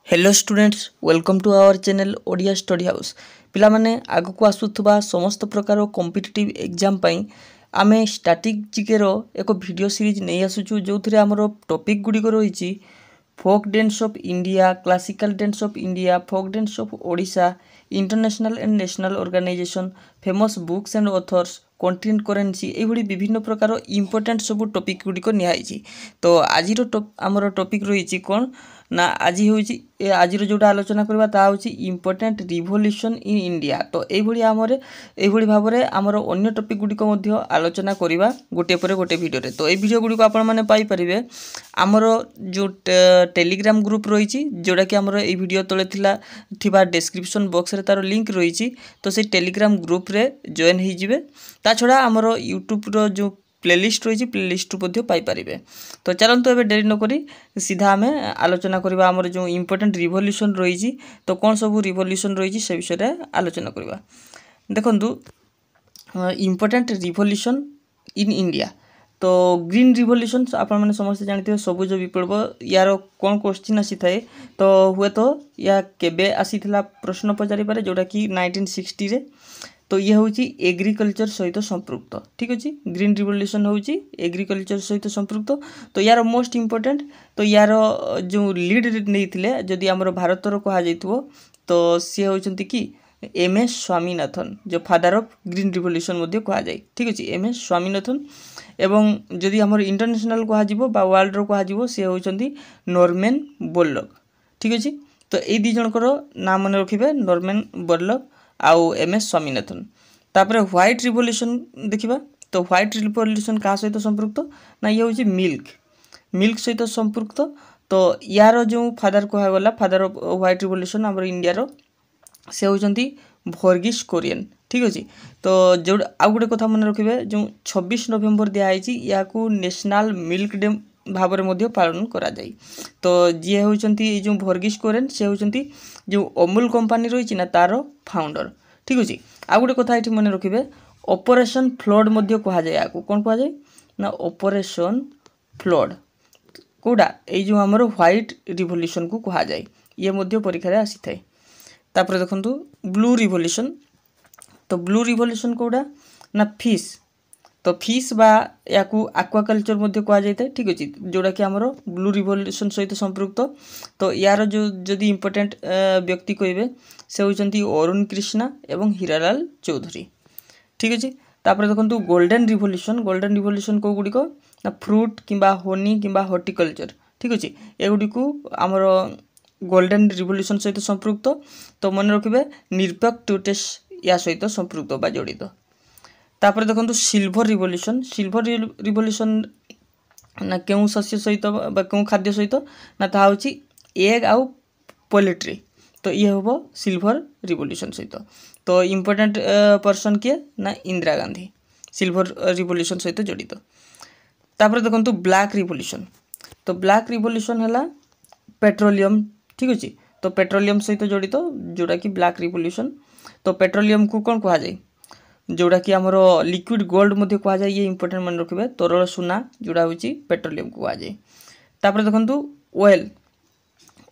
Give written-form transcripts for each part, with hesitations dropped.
Hello students welcome to our channel Odia study house पिला माने आगु को आसुथबा समस्त प्रकार कॉम्पिटिटिव एग्जाम पई आमे स्टैटिक जीके रो एक वीडियो सीरीज नै आसुछु जो थरे हमरो टॉपिक गुडी को रहिछि folk dance of India classical dance of India folk dance of Odisha international and national organisation famous books and authors content currency एभली विभिन्न प्रकार इंपोर्टेंट सब टॉपिक गुडी को नियाइछि तो आज हमरो टॉपिक रहिछि कोन ना आज हूँ आज जोटा आलोचना करवा ता हूँ इम्पोर्टेंट रिवोल्यूशन इन इंडिया तो यही भाव में आमर अन्य टॉपिक गुड़िक आलोचना करवा गोटे पर गोटे वीडियो तो ये वीडियो गुड़िक आपरे आमर जो टेलीग्राम ग्रुप रही जोटा कि आमर ये वीडियो तले थिबा डिस्क्रिप्शन बॉक्स रे तार लिंक रही तो से टेलीग्राम ग्रुप रे जॉइन हो जिवे ता छड़ा आमर यूट्यूब रो जो प्लेलिस्ट रही प्लेलिस्ट पाइपर तो चलते एवं डेरी नक सीधा आम आलोचना करवा आमर जो इम्पोर्टेंट रिवोल्यूशन रही तो कौन सब रिवोल्यूशन रही से विषय में आलोचना करवा देखु इम्पोर्टेंट रिवोल्यूशन इन इंडिया तो ग्रीन रिवोल्यूशन आपने समस्ते जानते सबुज विप्लव यार कौन क्वेश्चन आसी थाए तो हुए तो या केबे आसी प्रश्न पचारि पारे जोटा कि 1960 रे तो ये हूँ एग्रीकल्चर सहित संपृक्त ठीक अच्छे ग्रीन रिवोल्यूशन हूँ एग्रीकल्चर सहित संपृक्त तो यार मोस्ट इम्पोर्टेंट तो यार जो लीड नहीं जदि आमर भारतर कह तो सी होती कि एम.एस. स्वामीनाथन जो फादर ऑफ ग्रीन रिवोल्यूशन कहुए ठीक अच्छे एम.एस. स्वामीनाथन एवं जदि आमर इंटरनेशनल कह वर्ल्ड कह सी होती नॉर्मन बोरलॉग ठीक अच्छे तो ये दी जनकर नाम मन रखिए नॉर्मन बोरलॉग आउ एम.एस. स्वामीनाथन तापर व्हाइट रिवोल्यूशन देखिबा तो व्हाइट रिवोल्यूशन का सहित संपृक्त ना ये हूँ मिल्क सहित संपृक्त तो यार जो फादर कहगला फादर ऑफ व्हाइट रिवोल्यूशन आम इंडिया रो से होती वर्गीस कुरियन ठीक अच्छे तो जो आउ गोटे कथा मन रखिए जो 26 नवेम्बर दिखाई या नेशनल मिल्क डे भाव में पालन करा जाए तो जी होती जो वर्गीस कुरियन से होती जो अमूल कंपनी रही ना तार फाउंडर ठीक अच्छे आउ गोटे कथा ये मन रखिए ऑपरेशन फ्लड कहुए आपको कौन कहुए ना ऑपरेशन फ्लड कौटा यो आमर व्हाइट रिवोल्यूशन को कहुए ये परीक्षा आसी थाए तापर देखु ब्लू रिवोल्यूशन तो ब्लू रिवोल्यूशन कौटा ना फिश तो फिश बा या आक्वाकल्चर कहुए ठीक अच्छे जोटा कि आमर ब्लू रिवोल्यूशन सहित संपृक्त तो यार जो जदि इम्पोर्टेंट व्यक्ति कहे से होती अरुण कृष्णा एवं हीरालाल चौधरी ठीक अच्छे तापर देखो गोल्डन रिवोल्यूशन कौ गुड़िक ना फ्रूट किंबा हनी किंबा हॉर्टिकल्चर ठीक अच्छे एगुड़ी को आमर गोल्डन रिवोल्यूशन सहित संपृक्त तो मन रखिए निरपेक्ष टूटेस या सहित संपृक्त बा जड़ित तापर देखो सिल्वर रिवोल्यूशन ना क्यों शस्य सहित क्यों खाद्य सहित ना ता हूँ एग आउ पोल्ट्री तो ये हम सिल्वर रिवोल्यूशन सहित तो इम्पोर्टेंट पर्सन किए ना इंदिरा गांधी सिल्वर रिवोल्यूशन सहित जड़ित तापर देखो ब्लैक रिवोल्यूशन तो ब्लैक रिवोल्यूशन है पेट्रोलियम ठीक अच्छे तो पेट्रोलियम सहित जड़ित जोटा कि ब्लैक रिवोल्यूशन तो पेट्रोलियम को कौन कहुए जोटा कि आमर लिक्विड गोल्ड कहुए ये इंपोर्टेंट मन रखिए तरल सुना जोड़ा हूँ पेट्रोलियम को कहुए तापर देखो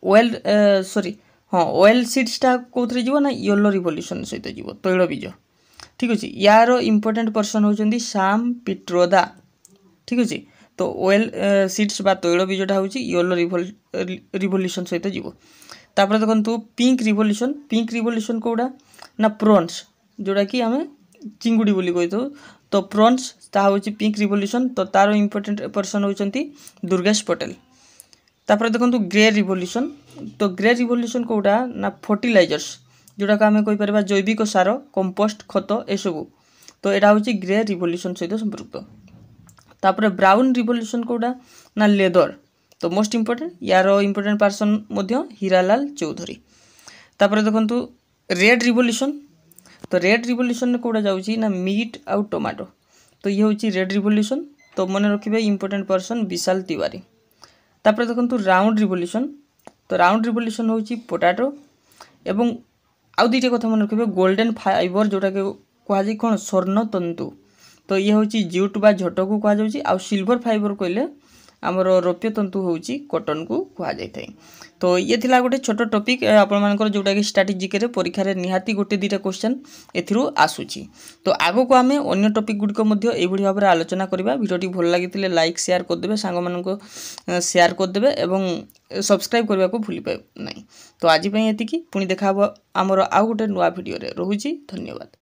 ऑयल सॉरी हाँ ऑयल सीड्सटा कौन जीव ना येलो रिवोल्यूशन सहित जीव तैल बीज ठीक अच्छे यार इंपोर्टेंट पर्सन होती साम पिट्रोदा ठीक अच्छे तो ऑयल सीड्स बा तैल बीजटा हूँ येलो रिवोल्यूशन सहित जीव तापर देखो पिंक रिवोल्यूशन कौटा ना प्रॉन्स जोड़ा कि आम चिंगुड़ी बोली कही तो प्रॉन्स ता हूँ पिंक रिवोल्यूशन तो तार इंपोर्टेंट पर्सन होती दुर्गेश पटेल तापर देखो ग्रे रिवोल्यूशन तो ग्रे रिवोल्यूशन कौटा ना फर्टिलाइजर्स जोटा कि आम कहीपर जैविक सार कंपोस्ट खत एसबू तो यहाँ हूँ ग्रे रिवोल्यूशन सहित संपृक्त तापर ब्राउन रिवोल्यूशन कौटा ना लेदर तो मोस्ट इम्पोर्टेंट यार इंपोर्टेंट पर्सन हीरालाल चौधरी तापर देखो रेड रिवोल्यूशन तो रेड रिवोल्यूशन कौटा जाऊँगी ना मीट आउ टमाटो तो ये हूँ रेड रिवोल्यूशन तो मन रखिए इंपोर्टेंट पर्सन विशाल तिवारी तापर देखो राउंड रिवोल्यूशन तो राउंड रिवोल्यूशन हूँ पोटाटो एवं आउ दुईटा कथा मन रखिए गोल्डन फाइबर जोटा कि कहुए कौन स्वर्ण तंतु तो ये हूँ जूट बा झट को कहुँ आउ सिल्वर फाइबर कहले आमर रौप्य तंतु होउची कॉटन को कुहा जाय थाए। तो ये थिला गोटे छोट टॉपिक आपण मानकर जोटा कि स्टैटिक जीके रे परीक्षा रे निहाती गोटे दुटा क्वेश्चन एथिरु आसुची। तो आगो को आमे अन्य टॉपिक गुडी को मध्ये एई भली भाबरे आलोचना करबा। वीडियोटी भल लागितिले लाइक शेयर कर देबे, सांग मानन को शेयर कर देबे एवं सब्सक्राइब करबा को भूली पाए नहीं। तो आज पई एतिकी पुनी देखा आमर आउ गोटे नुवा वीडियो रे। रहूची, धन्यवाद।